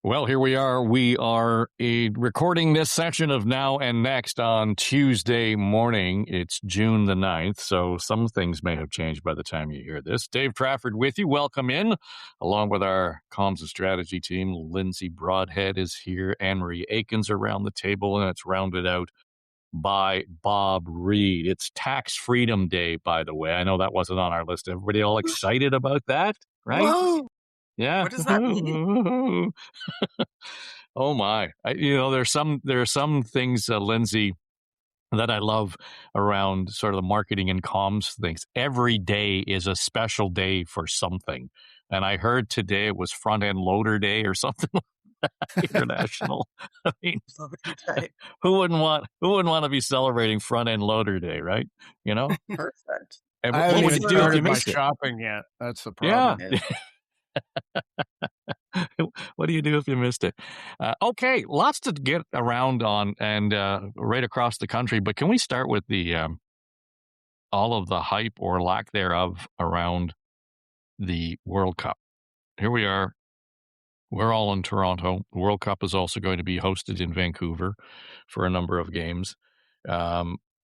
Well, here we are. We are recording this session of Now and Next on Tuesday morning. It's June the 9th, so some things may have changed by the time you hear this. Dave Trafford with you. Welcome in, along with our comms and strategy team. Lindsay Broadhead is here. Anne-Marie Aikins around the table, and it's rounded out by Bob Reid. It's Tax Freedom Day, by the way. I know that wasn't on our list. Everybody all excited about that, right? Whoa. Yeah. What does that mean? Oh my! There are some things, Lindsay, that I love around sort of the marketing and comms things. Every day is a special day for something, and I heard today it was Front End Loader Day or something like that, international. I mean, who wouldn't want to be celebrating Front End Loader Day, right? Perfect. And I what haven't would even you do if you started my missed it? shopping yet. That's the problem. Yeah. What do you do if you missed it? Okay, lots to get around on and right across the country. But can we start with the all of the hype or lack thereof around the World Cup? Here we are. We're all in Toronto. The World Cup is also going to be hosted in Vancouver for a number of games.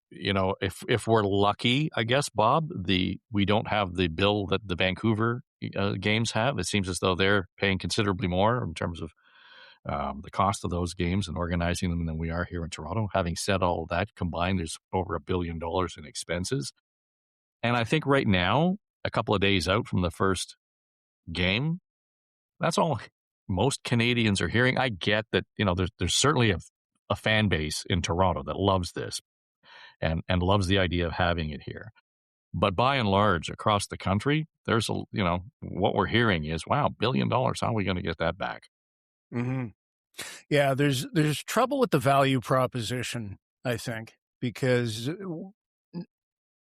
If we're lucky, I guess, Bob, we don't have the bill that the Vancouver games have. It seems as though they're paying considerably more in terms of the cost of those games and organizing them than we are here in Toronto. Having said all of that, combined, there's over $1 billion in expenses. And I think right now, a couple of days out from the first game, that's all most Canadians are hearing. I get that, there's certainly a fan base in Toronto that loves this and loves the idea of having it here. But by and large, across the country, there's what we're hearing is, wow, $1 billion. How are we going to get that back? Mm-hmm. Yeah, there's trouble with the value proposition, I think, because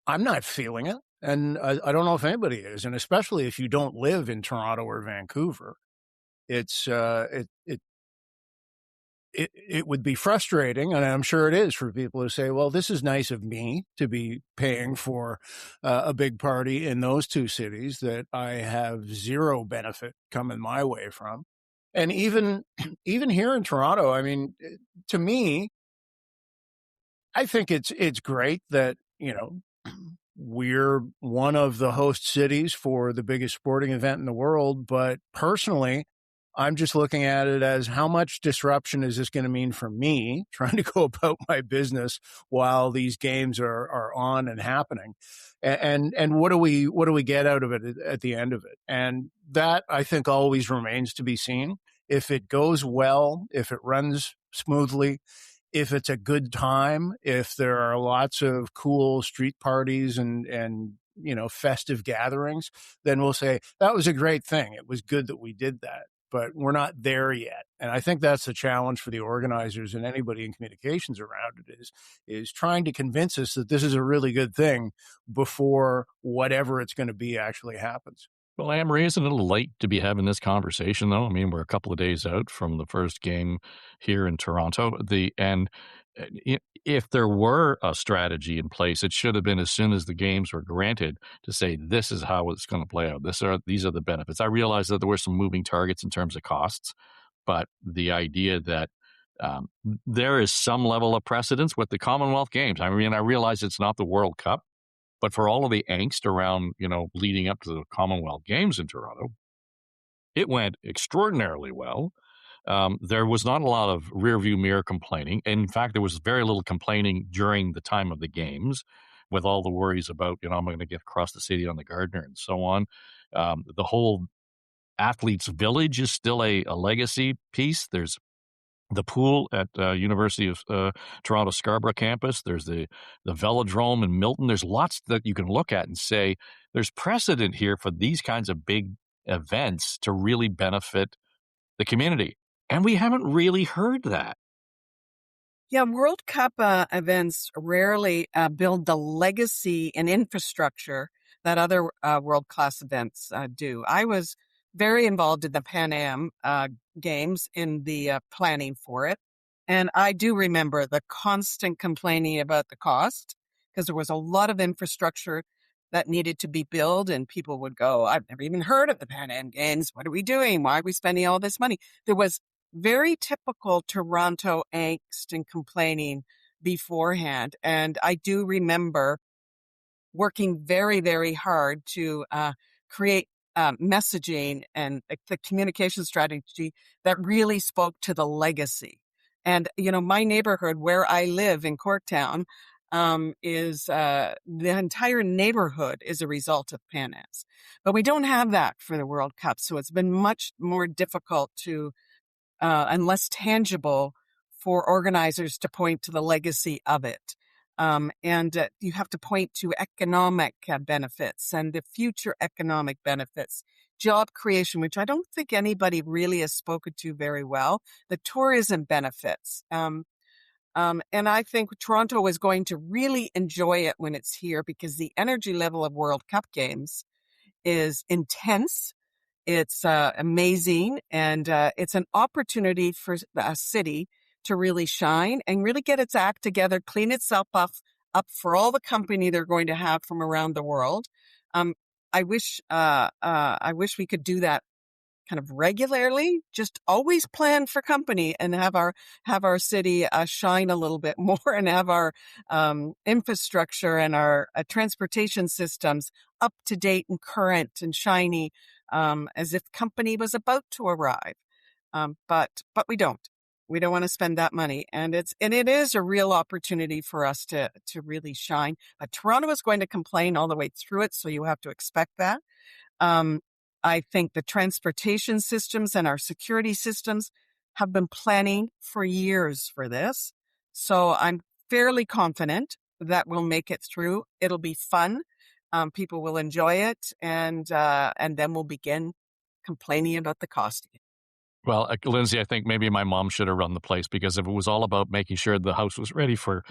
I'm not feeling it. And I don't know if anybody is. And especially if you don't live in Toronto or Vancouver, it would be frustrating, and I'm sure it is, for people to say, well, this is nice of me to be paying for a big party in those two cities that I have zero benefit coming my way from. And even here in Toronto, I mean, to me, I think it's great that, we're one of the host cities for the biggest sporting event in the world. But personally, I'm just looking at it as, how much disruption is this going to mean for me trying to go about my business while these games are on and happening? And what do we get out of it at the end of it? And that, I think, always remains to be seen. If it goes well, if it runs smoothly, if it's a good time, if there are lots of cool street parties and festive gatherings, then we'll say that was a great thing. It was good that we did that. But we're not there yet. And I think that's the challenge for the organizers and anybody in communications around it is trying to convince us that this is a really good thing before whatever it's going to be actually happens. Well, Anne-Marie, isn't it a little late to be having this conversation, though? I mean, we're a couple of days out from the first game here in Toronto. If there were a strategy in place, it should have been as soon as the games were granted to say, this is how it's going to play out. These are the benefits. I realize that there were some moving targets in terms of costs, but the idea that there is some level of precedence with the Commonwealth Games. I mean, I realize it's not the World Cup, but for all of the angst around, leading up to the Commonwealth Games in Toronto, it went extraordinarily well. There was not a lot of rearview mirror complaining. In fact, there was very little complaining during the time of the games, with all the worries about, I'm going to get across the city on the Gardiner and so on. The whole athletes' village is still a legacy piece. There's the pool at University of Toronto Scarborough campus. There's the velodrome in Milton. There's lots that you can look at and say there's precedent here for these kinds of big events to really benefit the community. And we haven't really heard that. Yeah, World Cup events rarely build the legacy and infrastructure that other world-class events do. I was very involved in the Pan Am Games in the planning for it. And I do remember the constant complaining about the cost, because there was a lot of infrastructure that needed to be built, and people would go, I've never even heard of the Pan Am Games. What are we doing? Why are we spending all this money? There was very typical Toronto angst and complaining beforehand. And I do remember working very, very hard to create messaging and the communication strategy that really spoke to the legacy. And, my neighborhood where I live in Corktown is the entire neighborhood is a result of Pan-Ams. But we don't have that for the World Cup. So it's been much more difficult and less tangible for organizers to point to the legacy of it. And you have to point to economic benefits and the future economic benefits, job creation, which I don't think anybody really has spoken to very well, the tourism benefits. And I think Toronto is going to really enjoy it when it's here because the energy level of World Cup games is intense. It's amazing, and it's an opportunity for a city to really shine and really get its act together, clean itself up for all the company they're going to have from around the world. Um, I wish we could do that kind of regularly. Just always plan for company and have our city shine a little bit more, and have our infrastructure and our transportation systems up to date and current and shiny, as if company was about to arrive. But we don't. We don't want to spend that money, and it is a real opportunity for us to really shine. But Toronto is going to complain all the way through it, so you have to expect that. I think the transportation systems and our security systems have been planning for years for this. So I'm fairly confident that we'll make it through. It'll be fun. People will enjoy it, and then we'll begin complaining about the cost. Well, Lindsay, I think maybe my mom should have run the place, because if it was all about making sure the house was ready for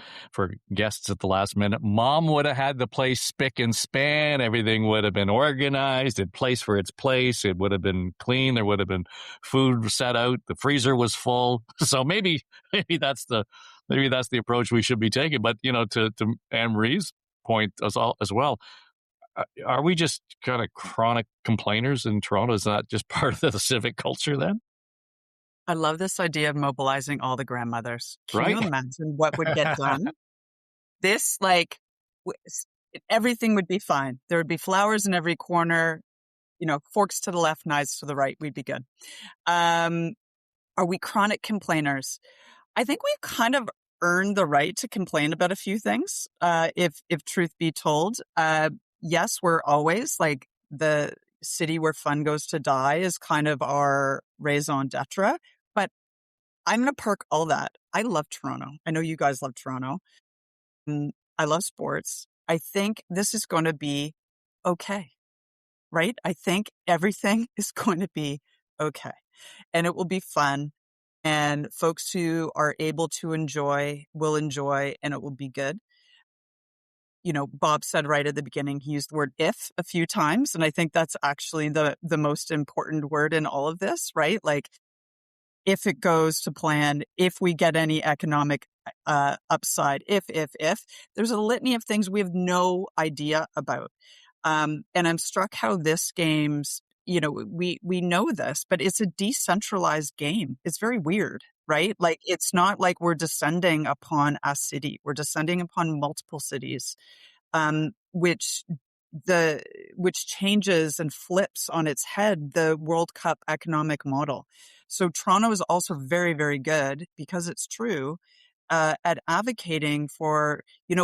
guests at the last minute, Mom would have had the place spick and span. Everything would have been organized in place for its place. It would have been clean. There would have been food set out. The freezer was full. So maybe that's the approach we should be taking. But to Anne Marie's point as well. Are we just kind of chronic complainers in Toronto? Is that just part of the civic culture then? I love this idea of mobilizing all the grandmothers. Can Right? you imagine what would get done? This, everything would be fine. There would be flowers in every corner, forks to the left, knives to the right. We'd be good. Are we chronic complainers? I think we've kind of earned the right to complain about a few things, if truth be told. Yes, we're always the city where fun goes to die is kind of our raison d'etre, but I'm going to park all that. I love Toronto. I know you guys love Toronto. I love sports. I think this is going to be okay, right? I think everything is going to be okay, and it will be fun, and folks who are able to enjoy will enjoy, and it will be good. Bob said right at the beginning, he used the word if a few times. And I think that's actually the most important word in all of this, right? If it goes to plan, if we get any economic upside, if, there's a litany of things we have no idea about. And I'm struck how this game's, we know this, but it's a decentralized game. It's very weird, right? It's not like we're descending upon a city. We're descending upon multiple cities, which changes and flips on its head the World Cup economic model. So Toronto is also very, very good, because it's true, at advocating for,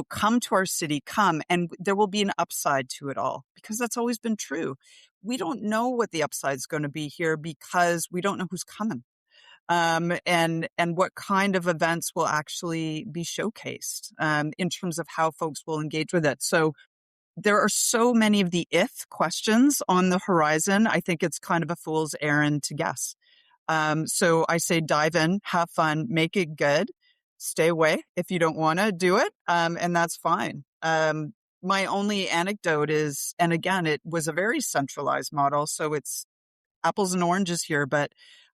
come to our city, come, and there will be an upside to it all, because that's always been true. We don't know what the upside is going to be here, because we don't know who's coming, and what kind of events will actually be showcased, in terms of how folks will engage with it. So there are so many of the if questions on the horizon. I think it's kind of a fool's errand to guess. So I say dive in, have fun, make it good. Stay away if you don't want to do it, and that's fine. My only anecdote is, and again, it was a very centralized model, so it's apples and oranges here, but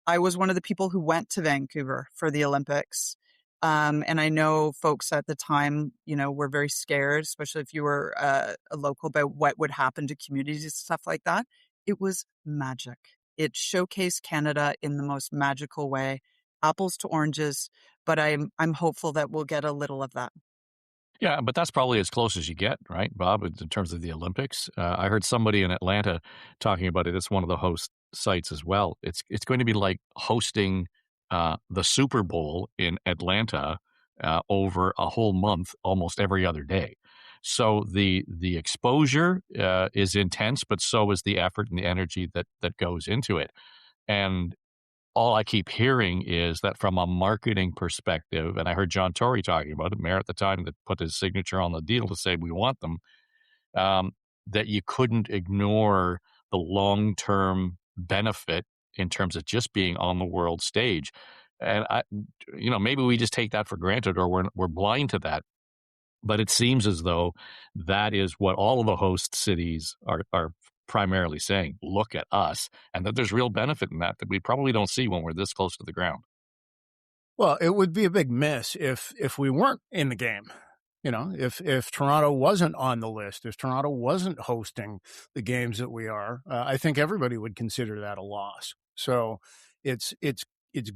I was one of the people who went to Vancouver for the Olympics. And I know folks at the time, were very scared, especially if you were a local, about what would happen to communities and stuff like that. It was magic. It showcased Canada in the most magical way, apples to oranges, but I'm hopeful that we'll get a little of that. Yeah, but that's probably as close as you get, right, Bob, in terms of the Olympics? I heard somebody in Atlanta talking about it. It's one of the host sites as well. It's going to be like hosting the Super Bowl in Atlanta over a whole month, almost every other day. So the exposure is intense, but so is the effort and the energy that goes into it. And all I keep hearing is that from a marketing perspective, and I heard John Tory talking about it, mayor at the time that put his signature on the deal to say we want them, um, that you couldn't ignore the long-term benefit in terms of just being on the world stage. And maybe we just take that for granted, or we're blind to that. But it seems as though that is what all of the host cities are primarily saying. Look at us, and that there's real benefit in that we probably don't see when we're this close to the ground. Well, it would be a big miss if we weren't in the game. If Toronto wasn't on the list, if Toronto wasn't hosting the games that we are, I think everybody would consider that a loss. So it's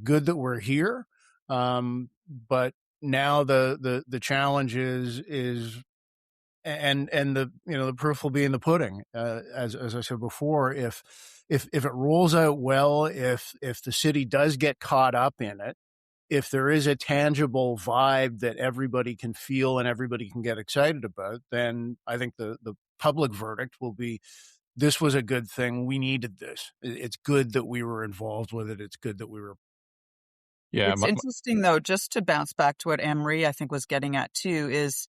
good that we're here, but now the challenge is and the proof will be in the pudding. As I said before, if it rolls out well, if the city does get caught up in it, if there is a tangible vibe that everybody can feel and everybody can get excited about, then I think the public verdict will be, this was a good thing. We needed this. It's good that we were involved with it. It's good that we were. Yeah, It's interesting, though, just to bounce back to what Anne-Marie, I think, was getting at, too, is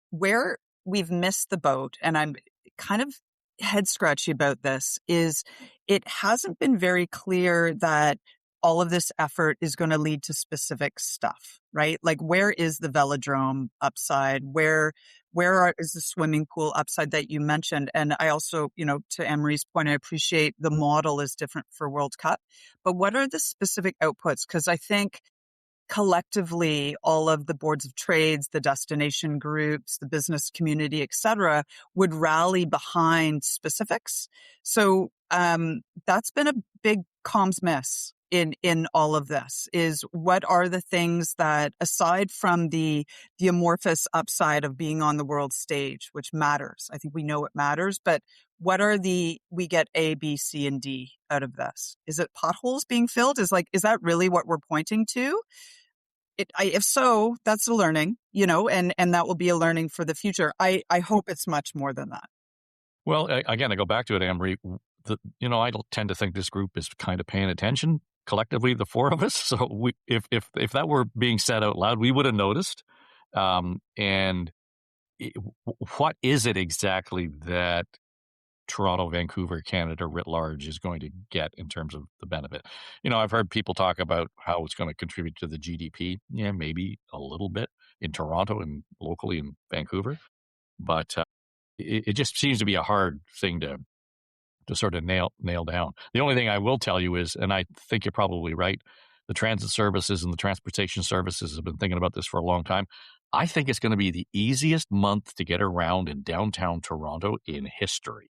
where we've missed the boat, and I'm kind of head scratchy about this, is it hasn't been very clear that all of this effort is going to lead to specific stuff, right? Like, where is the velodrome upside? Is the swimming pool upside that you mentioned? And I also, to Anne-Marie's point, I appreciate the model is different for World Cup, but what are the specific outputs? Because I think collectively, all of the boards of trades, the destination groups, the business community, et cetera, would rally behind specifics. So that's been a big comms miss in all of this, is what are the things that, aside from the amorphous upside of being on the world stage, which matters, I think we know it matters, but what are we get A, B, C, and D out of this? Is it potholes being filled? Is that really what we're pointing to? If so, that's a learning, and that will be a learning for the future. I hope it's much more than that. Well, again, I go back to it, Anne-Marie. I tend to think this group is kind of paying attention collectively, the four of us. So if that were being said out loud, we would have noticed. And what is it exactly that Toronto, Vancouver, Canada writ large is going to get in terms of the benefit? I've heard people talk about how it's going to contribute to the GDP. Yeah, maybe a little bit in Toronto and locally in Vancouver, but it just seems to be a hard thing to sort of nail down. The only thing I will tell you is, and I think you're probably right, the transit services and the transportation services have been thinking about this for a long time. I think it's going to be the easiest month to get around in downtown Toronto in history.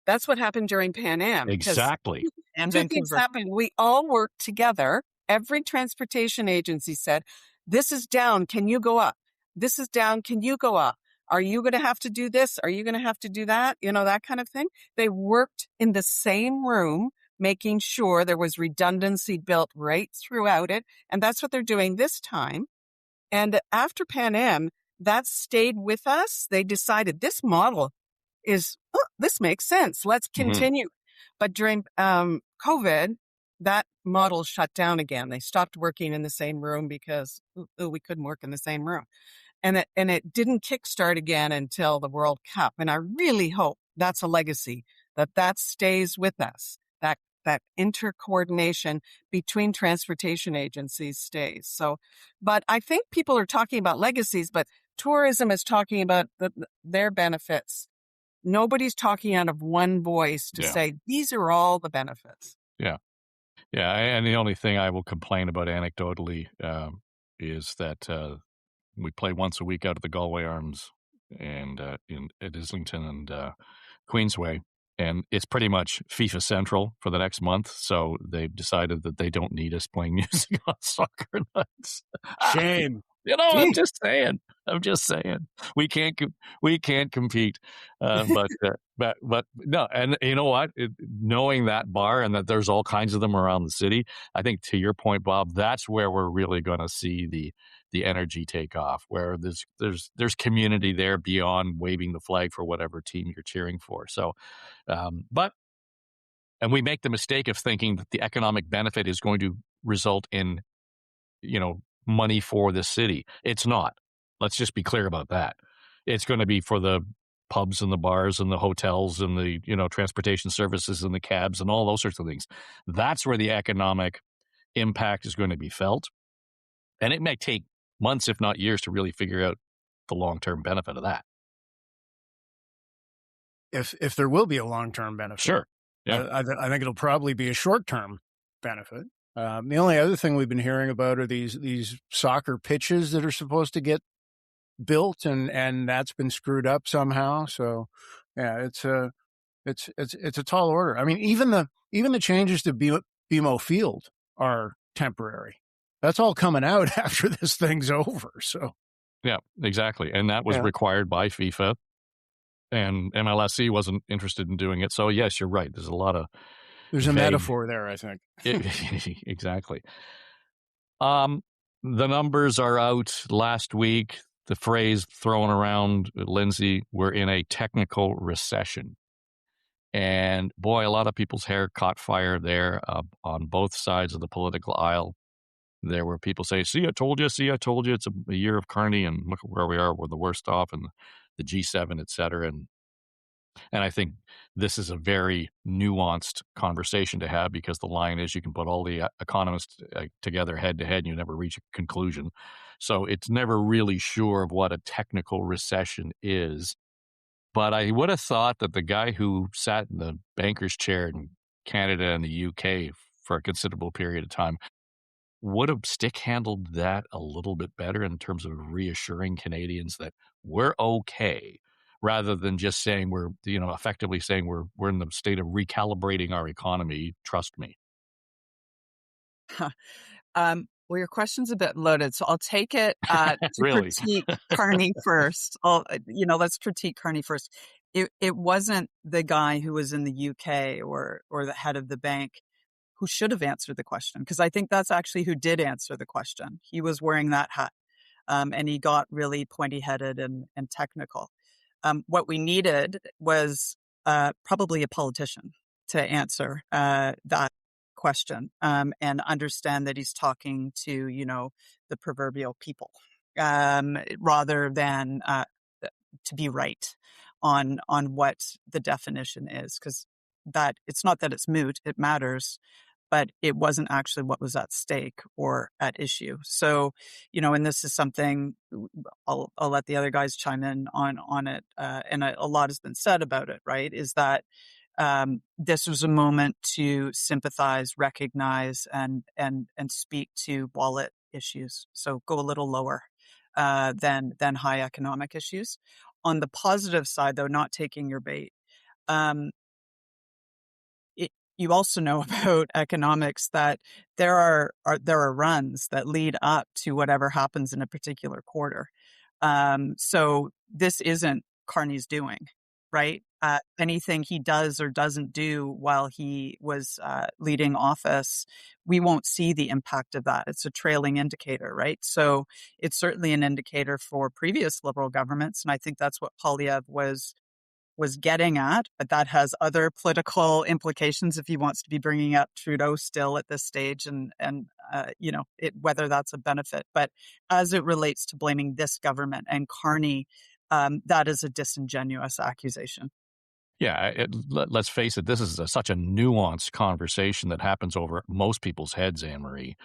That's what happened during Pan Am. Exactly. And Two things Vancouver. happened. We all worked together. Every transportation agency said, this is down. Can you go up? This is down. Can you go up? Are you going to have to do this? Are you going to have to do that? That kind of thing. They worked in the same room, making sure there was redundancy built right throughout it. And that's what they're doing this time. And after Pan Am, that stayed with us. They decided this model this makes sense. Let's continue. But during COVID, that model shut down again. They stopped working in the same room because we couldn't work in the same room. And it didn't kickstart again until the World Cup. And I really hope that's a legacy, that stays with us, that intercoordination between transportation agencies stays. So, but I think people are talking about legacies, but tourism is talking about their benefits. Nobody's talking out of one voice to say, these are all the benefits. Yeah. Yeah. And the only thing I will complain about anecdotally is that we play once a week out at the Galway Arms and at Islington and Queensway. and it's pretty much FIFA Central for the next month. So they've decided that they don't need us playing music on soccer nights. Shame. I'm Gee. just saying. I'm just saying. We can't. We can't compete. But no. And you know what? Knowing that bar and that there's all kinds of them around the city, I think to your point, Bob, that's where we're really going to see the energy take off. Where there's community there beyond waving the flag for whatever team you're cheering for. So, and we make the mistake of thinking that the economic benefit is going to result in, money for the city. It's not. Let's just be clear about that. It's going to be for the pubs and the bars and the hotels and the, transportation services and the cabs and all those sorts of things. That's where the economic impact is going to be felt. And it may take months, if not years, to really figure out the long-term benefit of that. If there will be a long-term benefit. Sure. Yeah. I think it'll probably be a short-term benefit. The only other thing we've been hearing about are these soccer pitches that are supposed to get built, and that's been screwed up somehow. So, yeah, it's a tall order. I mean, even the changes to BMO Field are temporary. That's all coming out after this thing's over. So, yeah, exactly, and that was required by FIFA. And MLSE wasn't interested in doing it. So, yes, you're right. There's a metaphor there, I think. Exactly. The numbers are out last week. The phrase thrown around, Lindsay, we're in a technical recession. And boy, a lot of people's hair caught fire there on both sides of the political aisle. There were people saying, see, I told you. See, I told you. It's a year of Carney, and look where we are. We're the worst off, and the G7, et cetera. And I think this is a very nuanced conversation to have, because the line is you can put all the economists together head to head and you never reach a conclusion. So it's never really sure of what a technical recession is. But I would have thought that the guy who sat in the banker's chair in Canada and the UK for a considerable period of time would have stick-handled that a little bit better in terms of reassuring Canadians that we're okay, rather than just saying effectively saying we're in the state of recalibrating our economy. Trust me. Well, your question's a bit loaded, so I'll take it to Really? critique Carney first. Let's critique Carney first. It wasn't the guy who was in the UK or the head of the bank who should have answered the question, because I think that's actually who did answer the question. He was wearing that hat, and he got really pointy-headed and technical. What we needed was probably a politician to answer that question and understand that he's talking to, the proverbial people, rather than to be right on what the definition is, because that it's not that it's moot, it matters, but it wasn't actually what was at stake or at issue. So, and this is something I'll let the other guys chime in on it. And a lot has been said about it, right? Is that this was a moment to sympathize, recognize, and speak to wallet issues. So go a little lower than high economic issues. On the positive side, though, not taking your bait. You also know about economics that there are runs that lead up to whatever happens in a particular quarter. So this isn't Carney's doing, right? Anything he does or doesn't do while he was leading office, we won't see the impact of that. It's a trailing indicator, right? So it's certainly an indicator for previous Liberal governments, and I think that's what Poilievre was getting at, but that has other political implications if he wants to be bringing up Trudeau still at this stage and whether that's a benefit. But as it relates to blaming this government and Carney, that is a disingenuous accusation. Yeah, let's face it. This is such a nuanced conversation that happens over most people's heads, Anne Marie.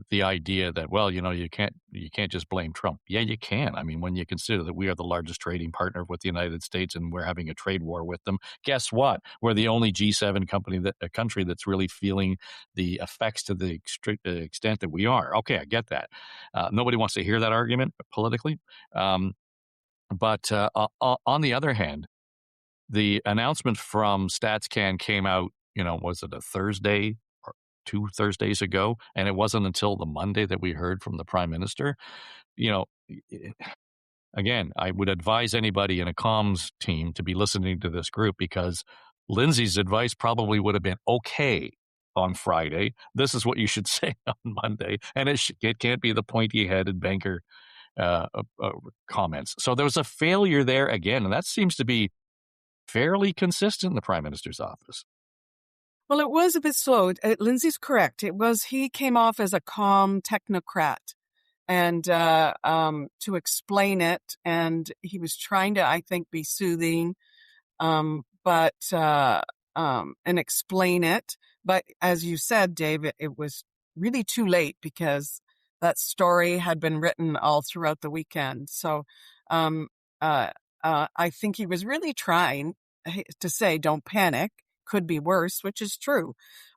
The idea that, you can't just blame Trump. Yeah, you can. I mean, when you consider that we are the largest trading partner with the United States and we're having a trade war with them, guess what? We're the only G7 country that's really feeling the effects to the extent that we are. Okay, I get that. Nobody wants to hear that argument politically, but on the other hand, the announcement from StatsCan came out, was it a Thursday or 2 Thursdays ago? And it wasn't until the Monday that we heard from the Prime Minister. You know, again, I would advise anybody in a comms team to be listening to this group, because Lindsay's advice probably would have been okay on Friday. This is what you should say on Monday. And it can't be the pointy-headed banker comments. So there was a failure there again, and that seems to be fairly consistent in the Prime Minister's office. Well, it was a bit slow. Lindsay's correct. He came off as a calm technocrat and to explain it, and he was trying to, I think, be soothing, but and explain it. But as you said, Dave, it was really too late, because that story had been written all throughout the weekend. So I think he was really trying to say, don't panic, could be worse, which is true.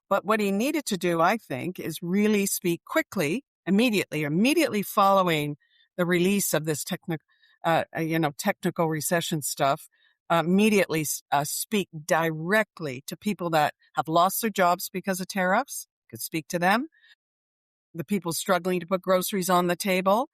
But what he needed to do, I think, is really speak quickly, immediately following the release of this technical recession stuff. Immediately speak directly to people that have lost their jobs because of tariffs. Could speak to them. The people struggling to put groceries on the table.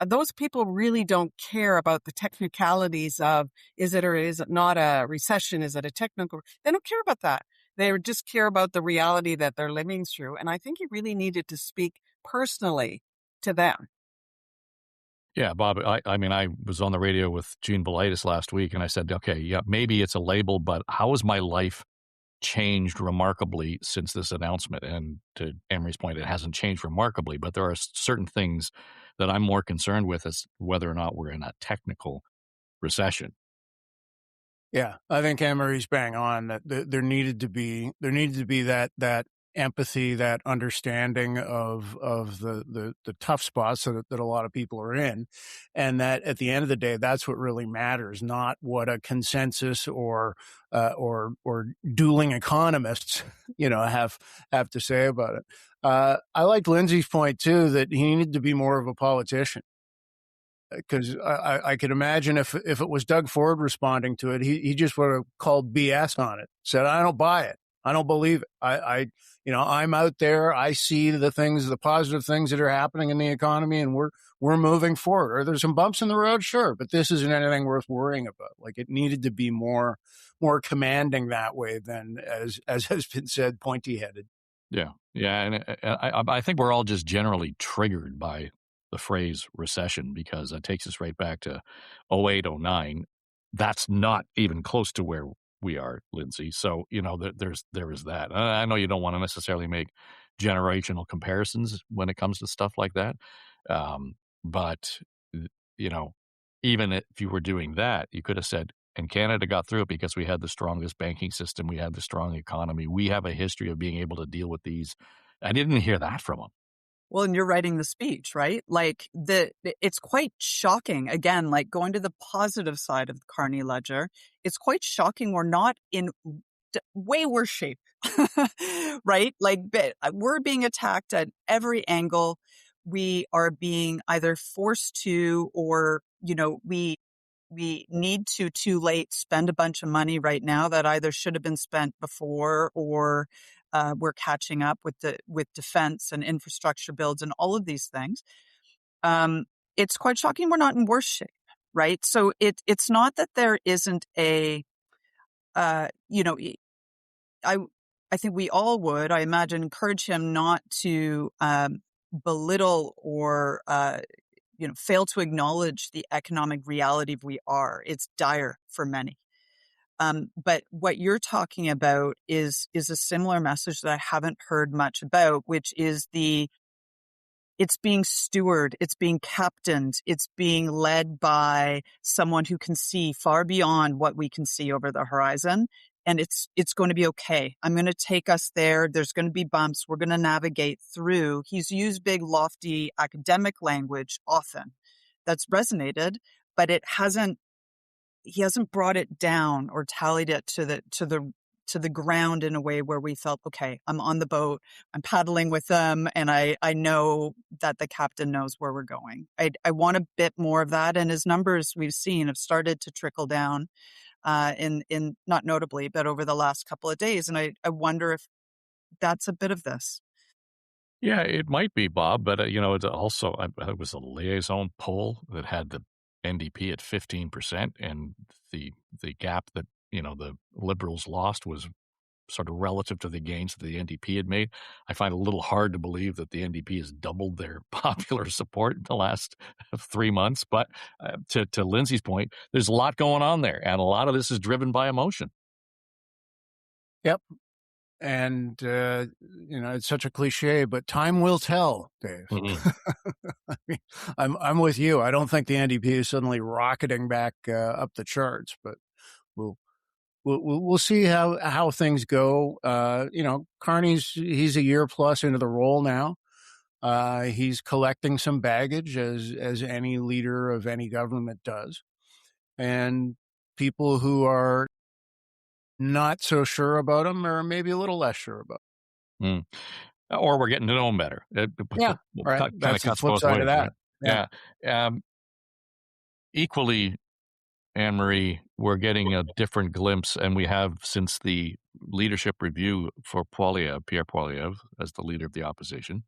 Those people really don't care about the technicalities of, is it or is it not a recession? Is it a technical? They don't care about that. They just care about the reality that they're living through. And I think he really needed to speak personally to them. Yeah, Bob, I was on the radio with Gene Belaitis last week, and I said, okay, yeah, maybe it's a label, but how has my life changed remarkably since this announcement? And to Emery's point, it hasn't changed remarkably, but there are certain things that I'm more concerned with as whether or not we're in a technical recession. Yeah, I think Emery's bang on that there needed to be that empathy, that understanding of the tough spots that a lot of people are in, and that at the end of the day, that's what really matters, not what a consensus or dueling economists have to say about it. I like Lindsay's point too, that he needed to be more of a politician. Because I could imagine if it was Doug Ford responding to it, he just would have called BS on it. Said, I don't buy it. I don't believe it. I'm out there. I see the positive things that are happening in the economy, and we're moving forward. Are there some bumps in the road? Sure, but this isn't anything worth worrying about. Like, it needed to be more commanding that way than, as has been said, pointy-headed. Yeah, and I think we're all just generally triggered by the phrase recession, because it takes us right back to 08, 09. That's not even close to where we are, Lindsay. So, there is that. I know you don't want to necessarily make generational comparisons when it comes to stuff like that. But, even if you were doing that, you could have said, and Canada got through it because we had the strongest banking system. We had the strong economy. We have a history of being able to deal with these. I didn't hear that from them. Well, and you're writing the speech, right? Like it's quite shocking. Again, like going to the positive side of the Carney ledger, it's quite shocking. We're not in way worse shape, right? Like we're being attacked at every angle. We are being either forced to, or, we need to too late spend a bunch of money right now that either should have been spent before, or we're catching up with defense and infrastructure builds and all of these things. It's quite shocking we're not in worse shape, right? So it's not that there isn't a, I think we all would, I imagine, encourage him not to belittle or fail to acknowledge the economic reality we are. It's dire for many. But what you're talking about is a similar message that I haven't heard much about, which is it's being stewarded, it's being captained, it's being led by someone who can see far beyond what we can see over the horizon. And it's going to be okay. I'm going to take us there. There's going to be bumps. We're going to navigate through. He's used big, lofty academic language often. That's resonated, but he hasn't brought it down or tallied it to the ground in a way where we felt, okay, I'm on the boat, I'm paddling with them, and I know that the captain knows where we're going. I want a bit more of that, and his numbers we've seen have started to trickle down. in not notably, but over the last couple of days. And I wonder if that's a bit of this. Yeah, it might be, Bob, but, it's also it was a liaison poll that had the NDP at 15%, and the gap that, the Liberals lost was sort of relative to the gains that the NDP had made. I find it a little hard to believe that the NDP has doubled their popular support in the last 3 months, but, to Lindsay's point, there's a lot going on there, and a lot of this is driven by emotion. Yep. And, it's such a cliche, but time will tell, Dave. Mhm. I mean, I'm with you. I don't think the NDP is suddenly rocketing back up the charts, but we'll we'll see how things go. He's a year plus into the role now. He's collecting some baggage as any leader of any government does, and people who are not so sure about him or maybe a little less sure about Mm. Or we're getting to know him better. It him. Yeah, right. kinda That's the cuts flip both side of ways, that. right? Yeah. Yeah. Equally, Anne-Marie, we're getting a different glimpse, and we have since the leadership review for Pierre Poilievre, as the leader of the opposition.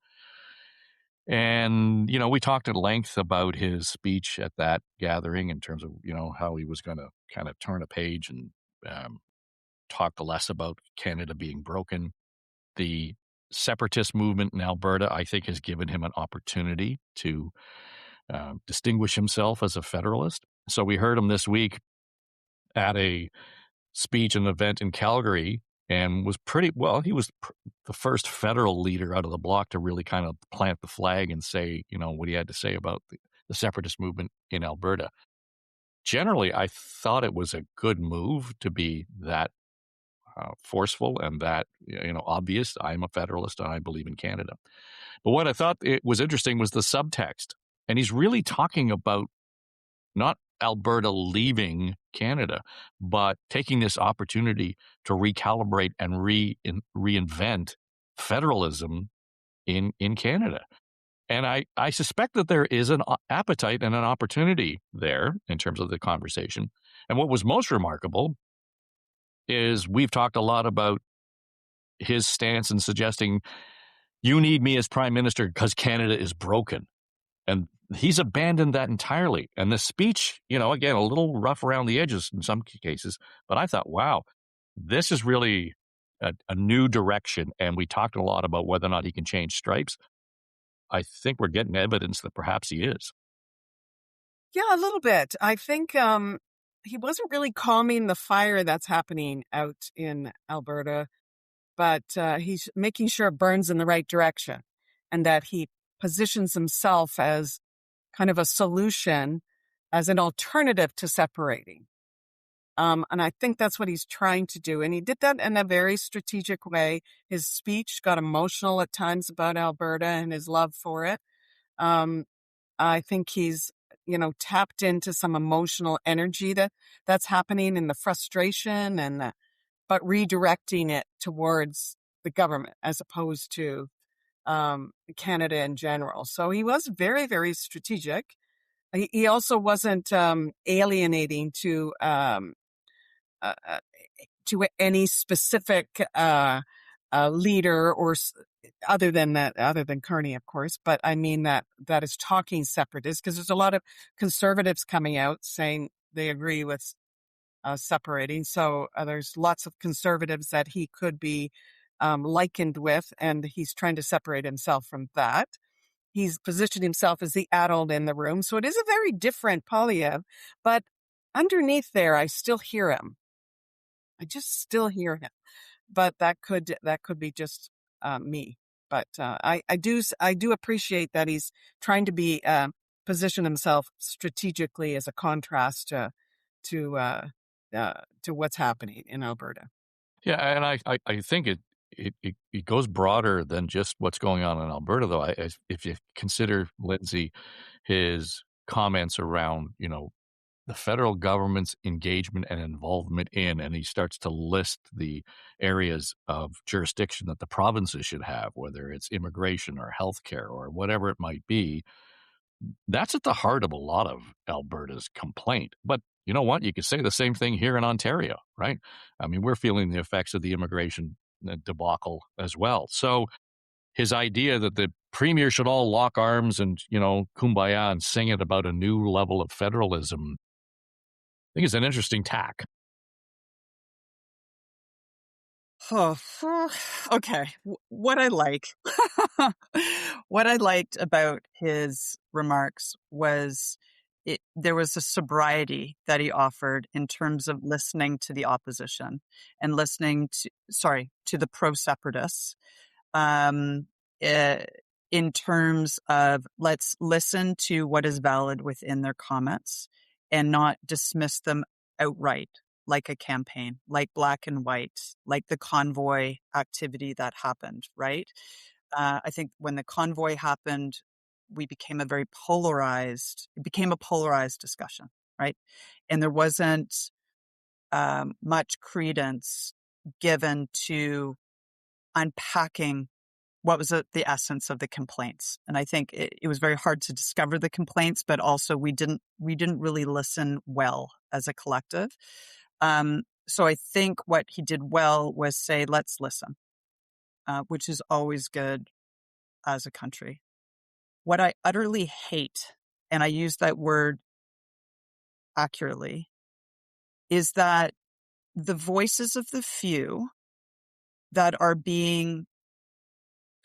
And, we talked at length about his speech at that gathering in terms of, how he was gonna kinda turn a page and, um, talk less about Canada being broken. The separatist movement in Alberta, I think, has given him an opportunity to distinguish himself as a federalist. So we heard him this week at a speech, an event in Calgary, and was pretty well. He was the first federal leader out of the bloc to really kind of plant the flag and say, what he had to say about the separatist movement in Alberta. Generally, I thought it was a good move to be that forceful and that obvious. I'm a federalist and I believe in Canada. But what I thought it was interesting was the subtext, and he's really talking about not Alberta leaving Canada, but taking this opportunity to recalibrate and reinvent federalism in Canada. And I suspect that there is an appetite and an opportunity there in terms of the conversation. And what was most remarkable is we've talked a lot about his stance in suggesting you need me as prime minister because Canada is broken. And he's abandoned that entirely. And the speech, again, a little rough around the edges in some cases, but I thought, wow, this is really a new direction. And we talked a lot about whether or not he can change stripes. I think we're getting evidence that perhaps he is. Yeah, a little bit. I think he wasn't really calming the fire that's happening out in Alberta, but he's making sure it burns in the right direction and that he positions himself as kind of a solution, as an alternative to separating. And I think that's what he's trying to do. And he did that in a very strategic way. His speech got emotional at times about Alberta and his love for it. I think he's, tapped into some emotional energy that's happening in the frustration but redirecting it towards the government as opposed to Canada in general. So he was very, very strategic. He also wasn't alienating uh, uh, to any specific leader or other than Carney, of course. But I mean that is talking separatists, because there's a lot of conservatives coming out saying they agree with separating. So there's lots of conservatives that he could be likened with, and he's trying to separate himself from that. He's positioned himself as the adult in the room. So it is a very different Poilievre, but underneath there, I still hear him. I just still hear him, but that could be just me. But I do appreciate that he's trying to be position himself strategically as a contrast to what's happening in Alberta. Yeah, and I think it goes broader than just what's going on in Alberta, though. If you consider, Lindsay, his comments around, the federal government's engagement and involvement in, and he starts to list the areas of jurisdiction that the provinces should have, whether it's immigration or healthcare or whatever it might be. That's at the heart of a lot of Alberta's complaint. But you know what? You could say the same thing here in Ontario, right? I mean, we're feeling the effects of the immigration debacle as well. So his idea that the premier should all lock arms and, kumbaya and sing it about a new level of federalism, I think is an interesting tack. Oh, okay. What I like, what I liked about his remarks was there was a sobriety that he offered in terms of listening to the opposition and listening to the pro-separatists, um, eh, in terms of let's listen to what is valid within their comments and not dismiss them outright, like a campaign, like black and white, like the convoy activity that happened, right? I think when the convoy happened, it became a polarized discussion, right? And there wasn't much credence given to unpacking what was the essence of the complaints. And I think it was very hard to discover the complaints, but also we didn't really listen well as a collective. So I think what he did well was say, let's listen, which is always good as a country. What I utterly hate, and I use that word accurately, is that the voices of the few that are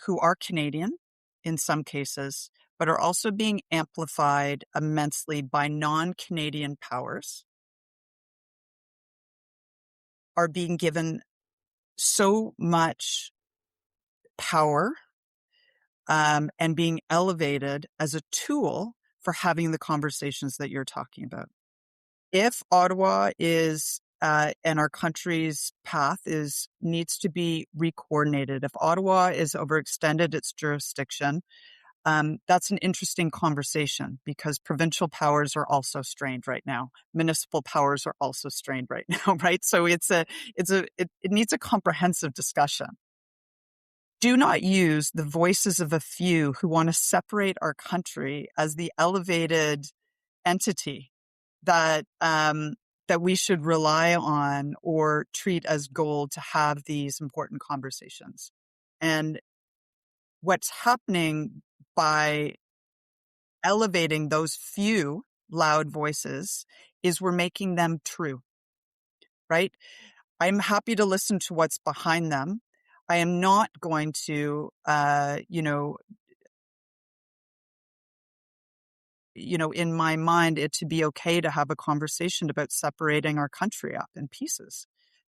who are Canadian in some cases, but are also being amplified immensely by non-Canadian powers, are being given so much power, and being elevated as a tool for having the conversations that you're talking about. If Ottawa is and our country's path needs to be recoordinated, if Ottawa is overextended its jurisdiction, that's an interesting conversation because provincial powers are also strained right now. Municipal powers are also strained right now, right? So it needs a comprehensive discussion. Do not use the voices of a few who want to separate our country as the elevated entity that we should rely on or treat as gold to have these important conversations. And what's happening by elevating those few loud voices is we're making them true, right? I'm happy to listen to what's behind them. I am not going to, in my mind, it to be okay to have a conversation about separating our country up in pieces.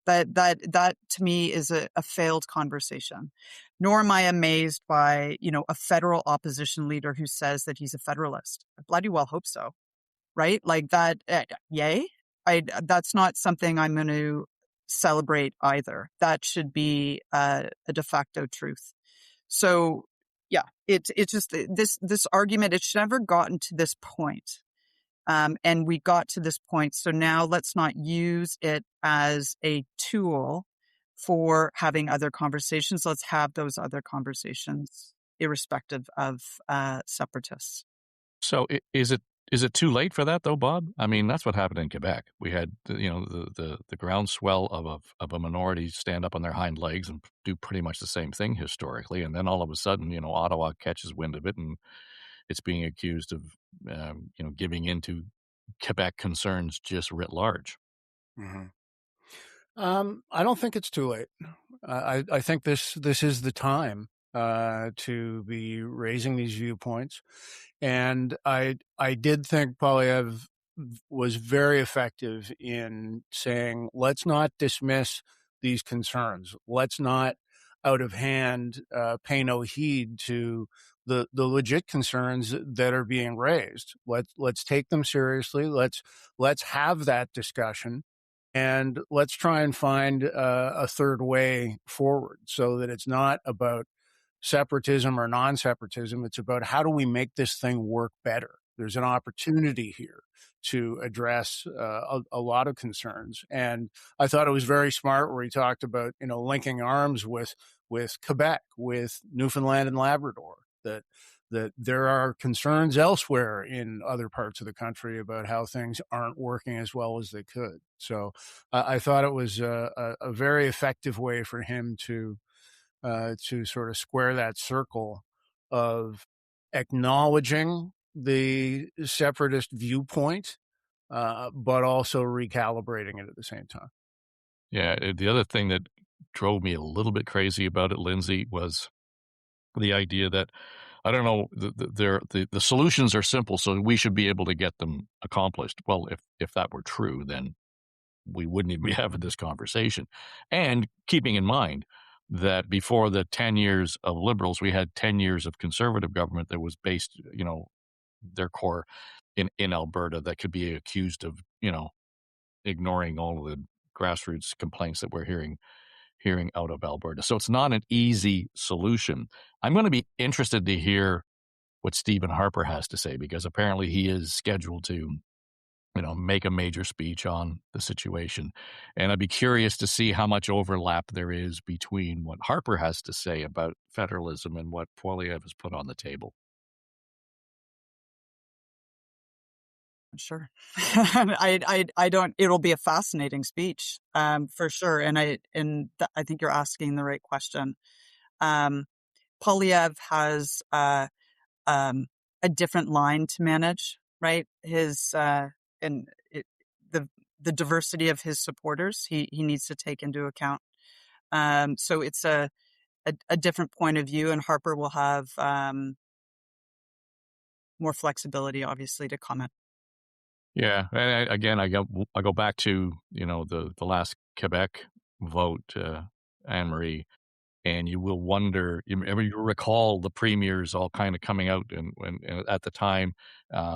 That to me is a failed conversation. Nor am I amazed by, a federal opposition leader who says that he's a federalist. I bloody well hope so, right? Like that, yay. That's not something I'm going to celebrate either. That should be a de facto truth. So yeah, it's just this argument, it should never gotten to this point. And we got to this point. So now let's not use it as a tool for having other conversations. Let's have those other conversations irrespective of separatists. So is it too late for that though, Bob? I mean, that's what happened in Quebec. We had the groundswell of a minority stand up on their hind legs and do pretty much the same thing historically, and then all of a sudden, Ottawa catches wind of it, and it's being accused of giving into Quebec concerns just writ large. Mm-hmm. I don't think it's too late. I think this is the time to be raising these viewpoints, and I did think Poilievre was very effective in saying, let's not dismiss these concerns. Let's not, out of hand, pay no heed to the legit concerns that are being raised. Let's take them seriously. Let's have that discussion. And let's try and find a third way forward so that it's not about separatism or non-separatism. It's about how do we make this thing work better? There's an opportunity here to address a lot of concerns. And I thought it was very smart where he talked about, linking arms with Quebec, with Newfoundland and Labrador, that that there are concerns elsewhere in other parts of the country about how things aren't working as well as they could. So I thought it was a very effective way for him to sort of square that circle of acknowledging the separatist viewpoint, but also recalibrating it at the same time. Yeah, the other thing that drove me a little bit crazy about it, Lindsay, was the idea that I don't know the solutions are simple, so we should be able to get them accomplished. Well, if that were true, then we wouldn't even be having this conversation. And keeping in mind that before the 10 years of Liberals, we had 10 years of Conservative government that was based, their core in Alberta that could be accused of, ignoring all of the grassroots complaints that we're hearing out of Alberta. So it's not an easy solution. I'm going to be interested to hear what Stephen Harper has to say, because apparently he is scheduled to make a major speech on the situation. And I'd be curious to see how much overlap there is between what Harper has to say about federalism and what Poilievre has put on the table. Sure. I don't, it'll be a fascinating speech, for sure. And I think you're asking the right question. Poilievre has, a different line to manage, right? The diversity of his supporters, he needs to take into account. So it's a different point of view, and Harper will have, more flexibility, obviously, to comment. Yeah, and again, I go back to the last Quebec vote, Anne Marie, and you will wonder. You recall the premiers all kind of coming out, and at the time,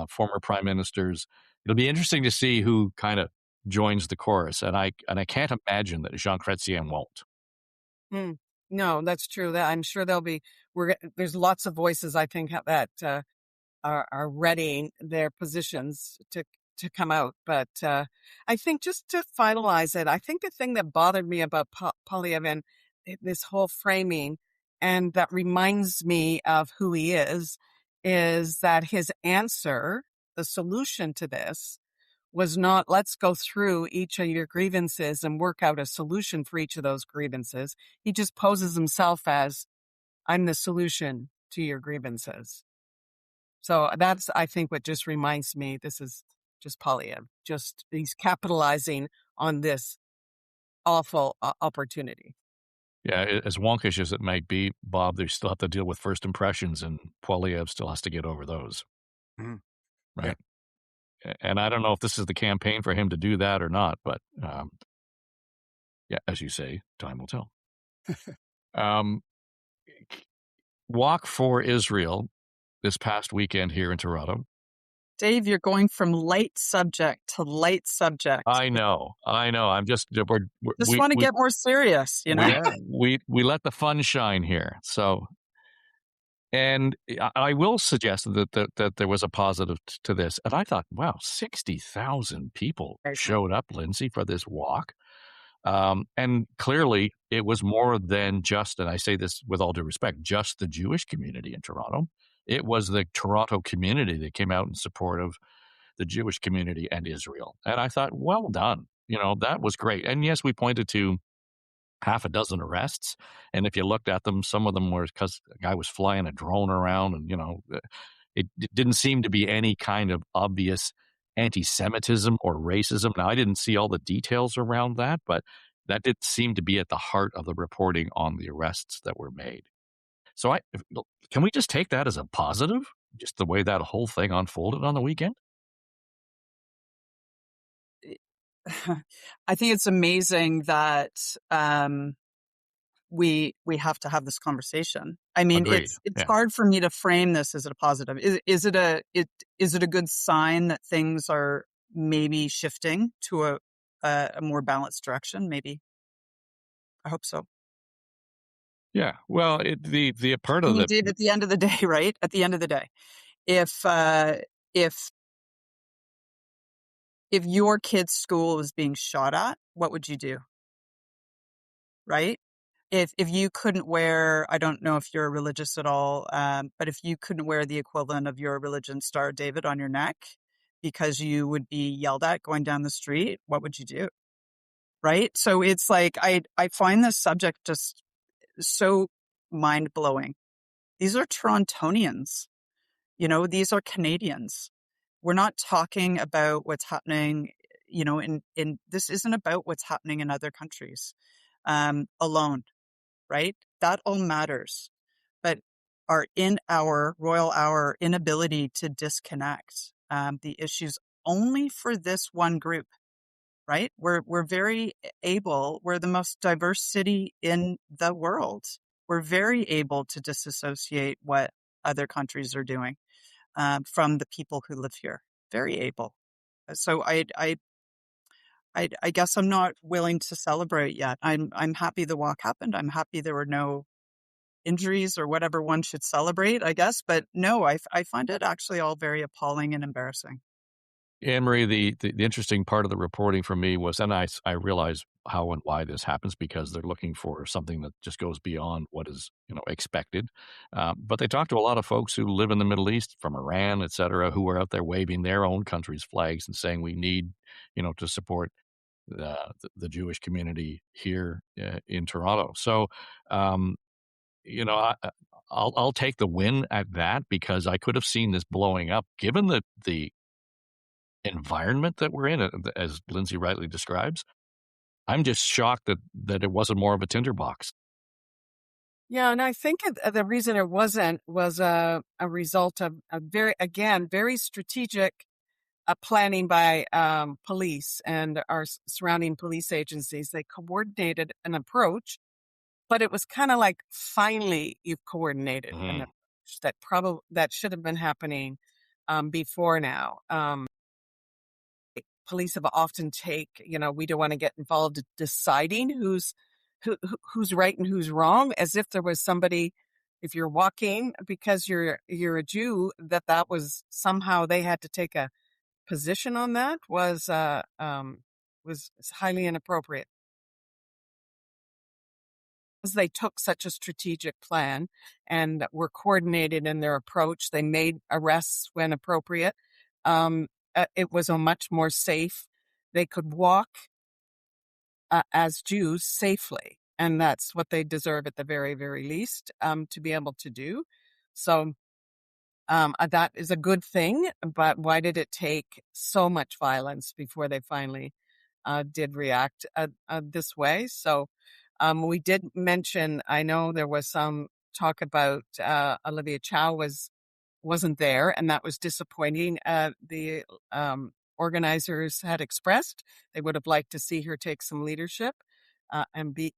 former prime ministers. It'll be interesting to see who kind of joins the chorus, and I can't imagine that Jean Chrétien won't. No, that's true. That I'm sure there'll be. There's lots of voices, I think, that are readying their positions to come out. But I think, just to finalize it, I think the thing that bothered me about Poilievre and this whole framing, and that reminds me of who he is that his answer, the solution to this, was not, let's go through each of your grievances and work out a solution for each of those grievances. He just poses himself as, I'm the solution to your grievances. So that's, I think, what just reminds me, this is just Poilievre. Just, he's capitalizing on this awful opportunity. Yeah, as wonkish as it might be, Bob, they still have to deal with first impressions, and Poilievre still has to get over those. Mm-hmm. Right. Yeah. And I don't know if this is the campaign for him to do that or not, but yeah, as you say, time will tell. Walk for Israel this past weekend here in Toronto. Dave, you're going from light subject to light subject. I know. I'm just want to get more serious, We let the fun shine here. So, and I will suggest that there was a positive to this. And I thought, wow, 60,000 people showed up, Lindsay, for this walk. And clearly it was more than just, and I say this with all due respect, just the Jewish community in Toronto. It was the Toronto community that came out in support of the Jewish community and Israel. And I thought, well done. That was great. And yes, we pointed to half a dozen arrests. And if you looked at them, some of them were because a guy was flying a drone around, and, it didn't seem to be any kind of obvious anti-Semitism or racism. Now, I didn't see all the details around that, but that did seem to be at the heart of the reporting on the arrests that were made. So can we just take that as a positive, just the way that whole thing unfolded on the weekend? I think it's amazing that we have to have this conversation. I mean, Agreed. it's hard for me to frame this as a positive. Is it a good sign that things are maybe shifting to a more balanced direction? Maybe. I hope so. Yeah. Well, the part of Dave, at the end of the day, right? At the end of the day, if your kid's school was being shot at, what would you do? Right? if you couldn't wear, I don't know if you're religious at all, but if you couldn't wear the equivalent of your religion Star of David on your neck because you would be yelled at going down the street, what would you do? Right? So it's like, I find this subject just so mind blowing. These are Torontonians, these are Canadians. We're not talking about what's happening, in this isn't about what's happening in other countries, alone, right? That all matters. But our inability to disconnect, the issues only for this one group, right? We're very able. We're the most diverse city in the world. We're very able to disassociate what other countries are doing, from the people who live here. Very able. So I guess I'm not willing to celebrate yet. I'm happy the walk happened. I'm happy there were no injuries or whatever one should celebrate, I guess. But no, I find it actually all very appalling and embarrassing. Anne Marie, the interesting part of the reporting for me was, and I realize how and why this happens because they're looking for something that just goes beyond what is expected. But they talked to a lot of folks who live in the Middle East, from Iran, et cetera, who are out there waving their own country's flags and saying we need to support the Jewish community here in Toronto. So I'll take the win at that because I could have seen this blowing up given the environment that we're in, as Lindsay rightly describes. I'm just shocked that it wasn't more of a tinderbox. Yeah, and I think the reason it wasn't was a result of a very strategic planning by police and our surrounding police agencies. They coordinated an approach, but it was kind of like finally you've coordinated an approach that should have been happening before now. Police have often we don't want to get involved in deciding who's right and who's wrong, as if there was somebody, if you're walking because you're a Jew, that was somehow they had to take a position on that was highly inappropriate. As they took such a strategic plan and were coordinated in their approach, they made arrests when appropriate. It was a much more safe. They could walk as Jews safely, and that's what they deserve at the very, very least, to be able to do. So that is a good thing, but why did it take so much violence before they finally did react this way? So we did mention, I know there was some talk about Olivia Chow wasn't there, and that was disappointing. The organizers had expressed they would have liked to see her take some leadership and be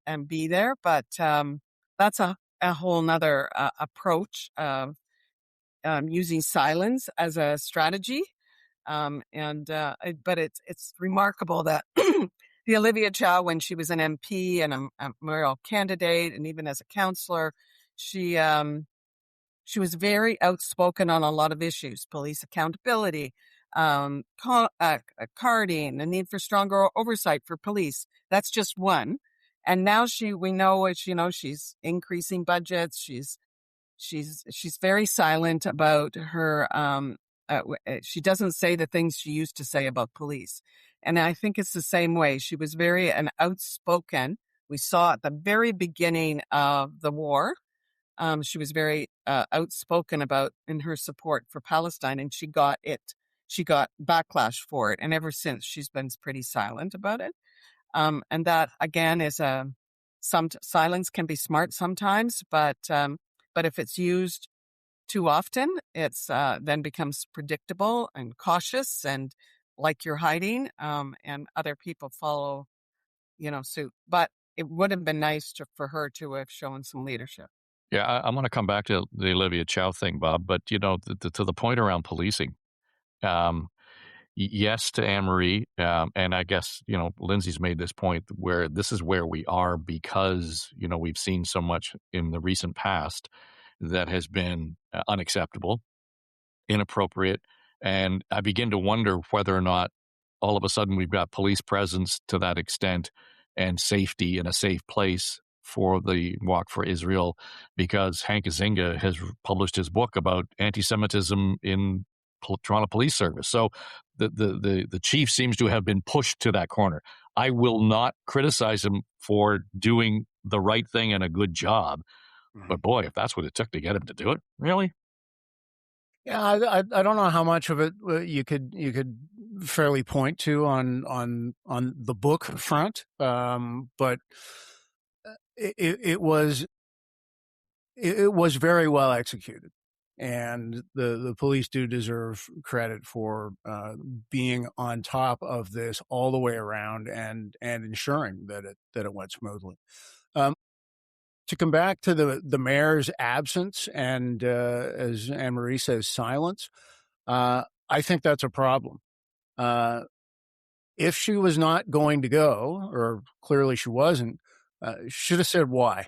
there, but that's a whole nother approach of using silence as a strategy. But it's remarkable that the Olivia Chow, when she was an MP and a mayoral candidate, and even as a councillor, she was very outspoken on a lot of issues: police accountability, carding, the need for stronger oversight for police. That's just one. And now we know she's increasing budgets. She's very silent about her. She doesn't say the things she used to say about police. And I think it's the same way. She was very outspoken. We saw at the very beginning of the war. She was very outspoken in her support for Palestine, and she got backlash for it. And ever since, she's been pretty silent about it. And that again is some silence can be smart sometimes, but if it's used too often, it's then becomes predictable and cautious, and like you're hiding, and other people follow, suit. But it would have been nice for her to have shown some leadership. Yeah, I'm going to come back to the Olivia Chow thing, Bob, but to the point around policing, yes to Anne Marie, and I guess Lindsay's made this point where this is where we are because we've seen so much in the recent past that has been unacceptable, inappropriate, and I begin to wonder whether or not all of a sudden we've got police presence to that extent and safety in a safe place for the Walk for Israel because Hank Azinga has published his book about anti-Semitism in Toronto Police Service. So the chief seems to have been pushed to that corner. I will not criticize him for doing the right thing and a good job, but boy, if that's what it took to get him to do it, really? Yeah, I don't know how much of it you could fairly point to on the book front, but it was very well executed, and the police do deserve credit for being on top of this all the way around and ensuring that it went smoothly. To come back to the mayor's absence and as Anne Marie says, silence, I think that's a problem. If she was not going to go, or clearly she wasn't, should have said why.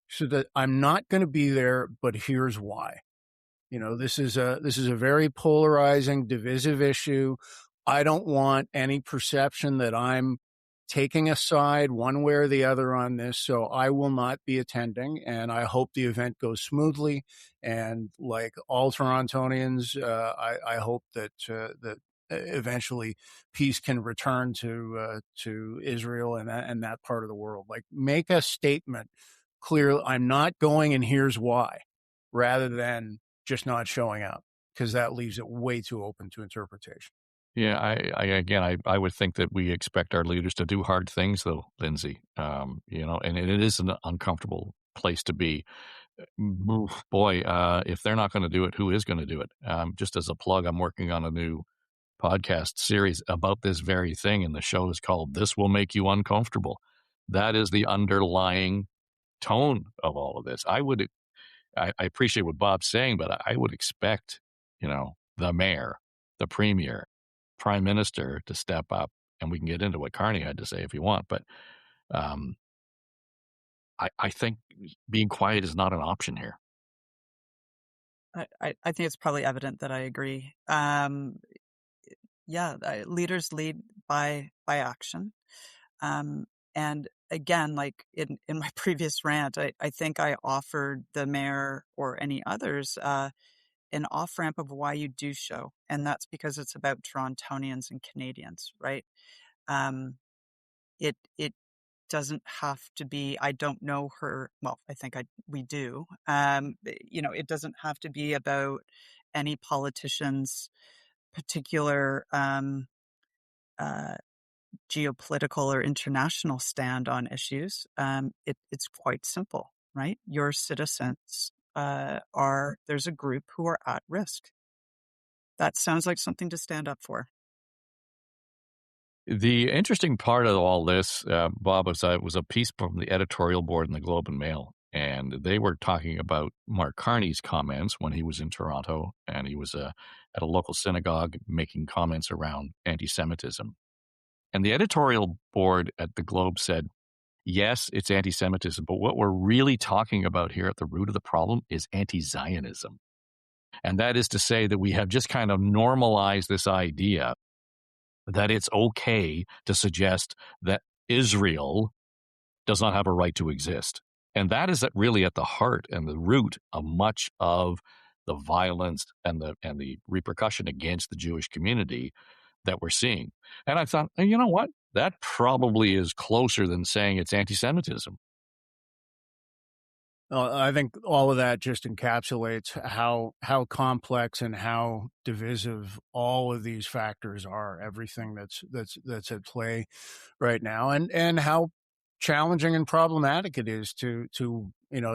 Should have, I'm not going to be there, but here's why. This is a very polarizing, divisive issue. I don't want any perception that I'm taking a side one way or the other on this, so I will not be attending, and I hope the event goes smoothly. And like all Torontonians, I hope that eventually peace can return to Israel and that part of the world. Like, make a statement clear. I'm not going, and here's why, rather than just not showing up, because that leaves it way too open to interpretation. Yeah, I would think that we expect our leaders to do hard things, though, Lindsay. And it is an uncomfortable place to be. Boy, if they're not going to do it, who is going to do it? Just as a plug, I'm working on a new podcast series about this very thing, and the show is called "This Will Make You Uncomfortable." That is the underlying tone of all of this. I appreciate what Bob's saying, but I would expect, the mayor, the premier, prime minister to step up, and we can get into what Carney had to say if you want. But I think being quiet is not an option here. I think it's probably evident that I agree. Leaders lead by action. And again, like in my previous rant, I think I offered the mayor or any others an off-ramp of why you do show. And that's because it's about Torontonians and Canadians, right? It doesn't have to be, I don't know her. Well, I think we do. It doesn't have to be about any politician's particular geopolitical or international stand on issues. It's quite simple, right? Your citizens there's a group who are at risk. That sounds like something to stand up for. The interesting part of all this, Bob, was a piece from the editorial board in the Globe and Mail, and they were talking about Mark Carney's comments when he was in Toronto, and he was at a local synagogue making comments around anti-Semitism. And the editorial board at the Globe said, yes, it's anti-Semitism, but what we're really talking about here at the root of the problem is anti-Zionism. And that is to say that we have just kind of normalized this idea that it's okay to suggest that Israel does not have a right to exist. And that is really at the heart and the root of much of the violence and the repercussion against the Jewish community that we're seeing. And I thought, you know what? That probably is closer than saying it's anti-Semitism. I think all of that just encapsulates how complex and how divisive all of these factors are. Everything that's at play right now, and how challenging and problematic it is to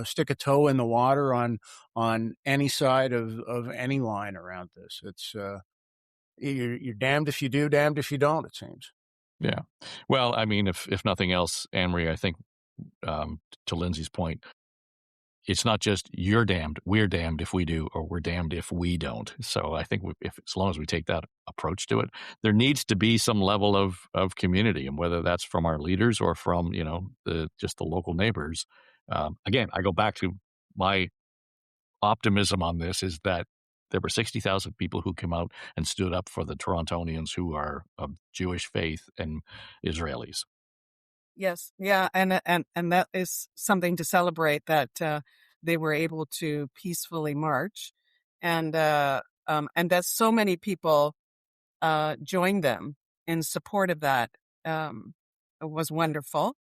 stick a toe in the water on any side of any line around this. It's you're damned if you do, damned if you don't, it seems. Yeah. Well, I mean, if nothing else, Anne-Marie, I think to Lindsay's point, it's not just you're damned, we're damned if we do, or we're damned if we don't. So I think as long as we take that approach to it, there needs to be some level of community, and whether that's from our leaders or from just the local neighbors. Again, I go back to my optimism on this is that there were 60,000 people who came out and stood up for the Torontonians who are of Jewish faith and Israelis. Yes. Yeah. And that is something to celebrate, that they were able to peacefully march, and that so many people joined them in support of that. It was wonderful.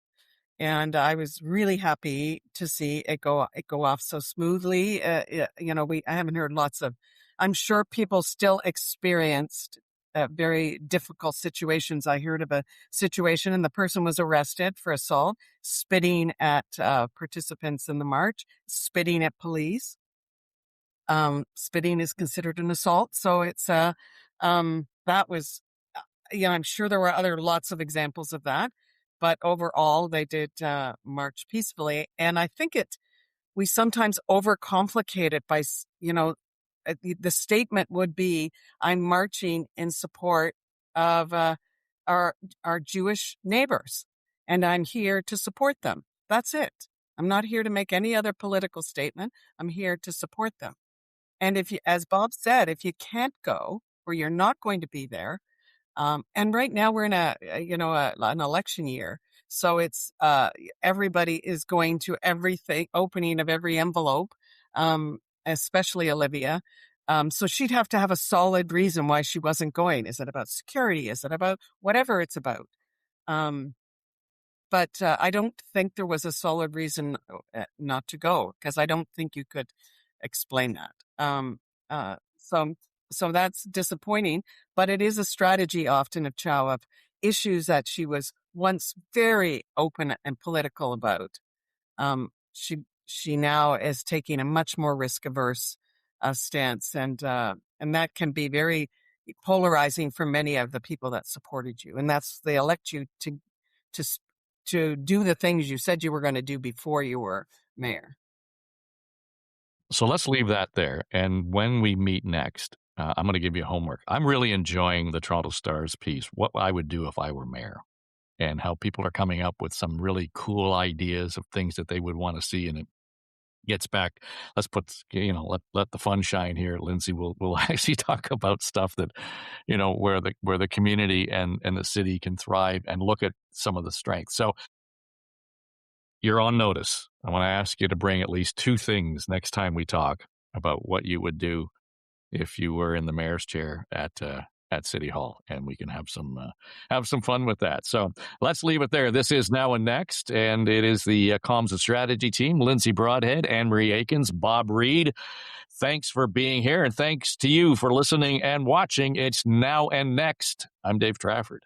And I was really happy to see it go off so smoothly. I haven't heard lots of. I'm sure people still experienced very difficult situations. I heard of a situation, and the person was arrested for assault, spitting at participants in the march, spitting at police. Spitting is considered an assault, so that was. I'm sure there were lots of examples of that, but overall they did march peacefully. And I think we sometimes overcomplicate it by, the statement would be, I'm marching in support of our Jewish neighbors, and I'm here to support them. That's it. I'm not here to make any other political statement. I'm here to support them. And as Bob said, if you can't go, or you're not going to be there, and right now we're in an election year. So it's, everybody is going to everything, opening of every envelope, especially Olivia. So she'd have to have a solid reason why she wasn't going. Is it about security? Is it about whatever it's about? But I don't think there was a solid reason not to go, because I don't think you could explain that. So that's disappointing, but it is a strategy often of Chow, of issues that she was once very open and political about. She now is taking a much more risk averse stance, and that can be very polarizing for many of the people that supported you, and they elect you to do the things you said you were going to do before you were mayor. So let's leave that there. And when we meet next, I'm going to give you homework. I'm really enjoying the Toronto Star's piece, what I would do if I were mayor, and how people are coming up with some really cool ideas of things that they would want to see. And it gets back, let's put, let the fun shine here. Lindsay will actually talk about stuff that, where the community and the city can thrive, and look at some of the strengths. So you're on notice. I want to ask you to bring at least 2 things next time we talk about what you would do if you were in the mayor's chair at City Hall, and we can have some fun with that. So let's leave it there. This is Now and Next, and it is the Comms and Strategy team: Lindsay Broadhead, Anne-Marie Aikins, Bob Reid. Thanks for being here, and thanks to you for listening and watching. It's Now and Next. I'm Dave Trafford.